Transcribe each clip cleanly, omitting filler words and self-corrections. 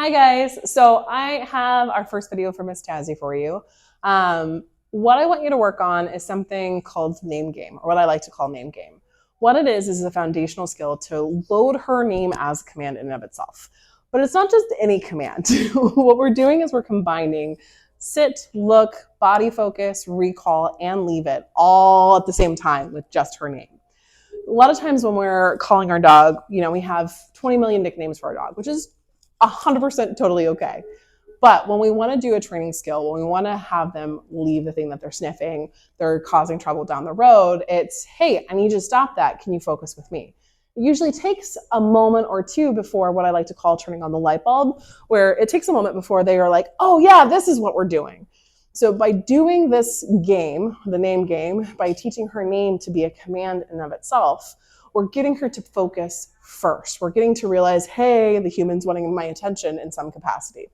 Hi guys, so I have our first video for Miss Tazzie for you. What I want you to work on is something called name game, or what I like to call name game. What it is a foundational skill to load her name as a command in and of itself. But it's not just any command. What we're doing is we're combining sit, look, body focus, recall, and leave it all at the same time with just her name. A lot of times when we're calling our dog, we have 20 million nicknames for our dog, which is 100% totally okay. But when we want to do a training skill, when we want to have them leave the thing that they're sniffing, they're causing trouble down the road, it's, hey, I need you to stop that. Can you focus with me? It usually takes a moment or two before what I like to call turning on the light bulb, where it takes a moment before they are like, oh yeah, this is what we're doing. So by doing this game, the name game, by teaching her name to be a command in and of itself, we're getting her to focus first. We're getting to realize, hey, the human's wanting my attention in some capacity.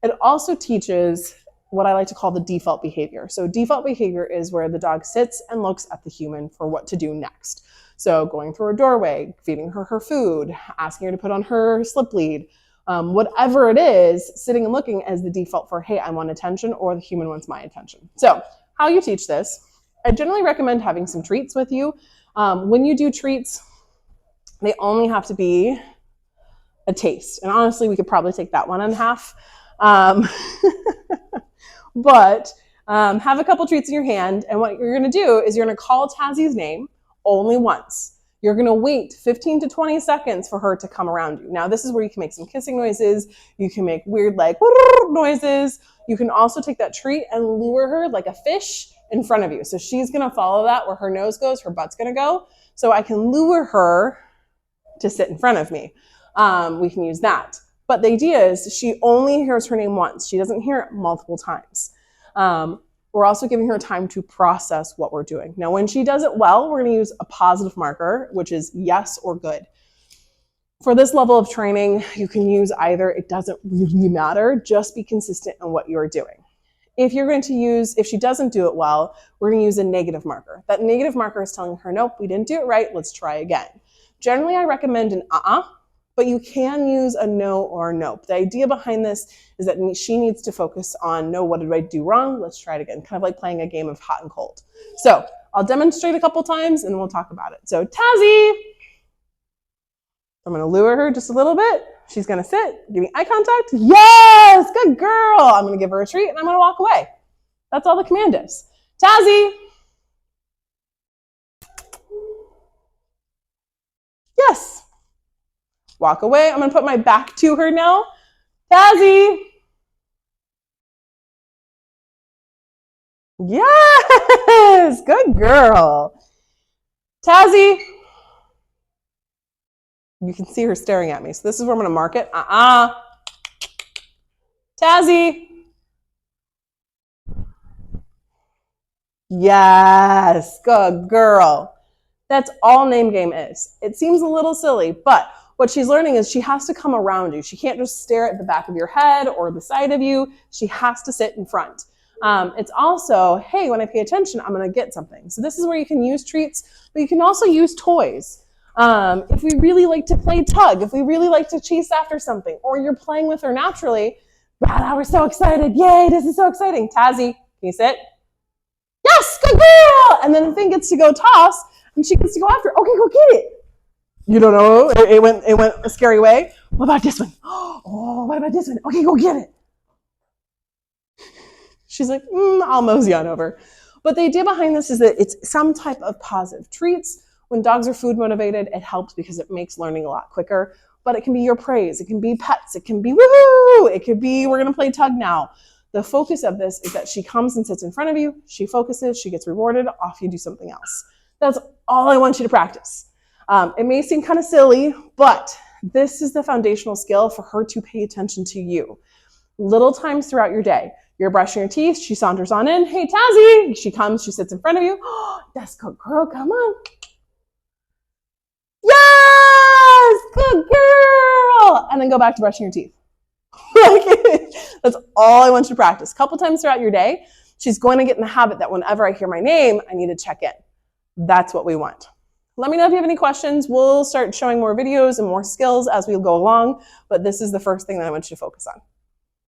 It also teaches what I like to call the default behavior. So default behavior is where the dog sits and looks at the human for what to do next. So going through a doorway, feeding her her food, asking her to put on her slip lead, whatever it is, sitting and looking as the default for, hey, I want attention, or the human wants my attention. So how you teach this, I generally recommend having some treats with you. When you do treats, they only have to be a taste. And honestly, we could probably take that one in half. But have a couple treats in your hand. And what you're going to do is you're going to call Tazzie's name only once. You're going to wait 15 to 20 seconds for her to come around you. Now, this is where you can make some kissing noises. You can make weird like noises. You can also take that treat and lure her like a fish in front of you. So she's going to follow that where her nose goes, her butt's going to go. So I can lure her to sit in front of me. We can use that. But the idea is she only hears her name once. She doesn't hear it multiple times. We're also giving her time to process what we're doing. Now, when she does it well, we're going to use a positive marker, which is yes or good. For this level of training, you can use either. It doesn't really matter. Just be consistent in what you're doing. If she doesn't do it well, we're going to use a negative marker. That negative marker is telling her, nope, we didn't do it right. Let's try again. Generally, I recommend an but you can use a no or a nope. The idea behind this is that she needs to focus on, no, what did I do wrong? Let's try it again. Kind of like playing a game of hot and cold. So I'll demonstrate a couple times and we'll talk about it. So Tazzie, I'm going to lure her just a little bit. She's going to sit, give me eye contact. Yes, good girl. I'm going to give her a treat and I'm going to walk away. That's all the command is. Tazzie. Yes. Walk away. I'm going to put my back to her now. Tazzie. Yes, good girl. Tazzie. You can see her staring at me. So this is where I'm going to mark it. Tazzie. Yes, good girl. That's all name game is. It seems a little silly, but what she's learning is she has to come around you. She can't just stare at the back of your head or the side of you. She has to sit in front. It's also, hey, when I pay attention, I'm going to get something. So this is where you can use treats, but you can also use toys. If we really like to play tug, if we really like to chase after something, or you're playing with her naturally, wow, we're so excited. Yay, this is so exciting. Tazzie, can you sit? Yes, good girl. And then the thing gets to go toss, and she gets to go after. Okay, go get it. You don't know, it went a scary way. What about this one? Oh, what about this one? Okay, go get it. She's like, I'll mosey on over. But the idea behind this is that it's some type of positive treats. When dogs are food motivated, it helps because it makes learning a lot quicker. But it can be your praise. It can be pets. It can be woohoo. It could be we're going to play tug now. The focus of this is that she comes and sits in front of you. She focuses. She gets rewarded. Off you do something else. That's all I want you to practice. It may seem kind of silly, but this is the foundational skill for her to pay attention to you. Little times throughout your day. You're brushing your teeth. She saunters on in. Hey, Tazzie. She comes. She sits in front of you. Oh, that's good, girl. Come on. Yes! Good girl! And then go back to brushing your teeth. That's all I want you to practice. A couple times throughout your day, she's going to get in the habit that whenever I hear my name, I need to check in. That's what we want. Let me know if you have any questions. We'll start showing more videos and more skills as we go along, but this is the first thing that I want you to focus on.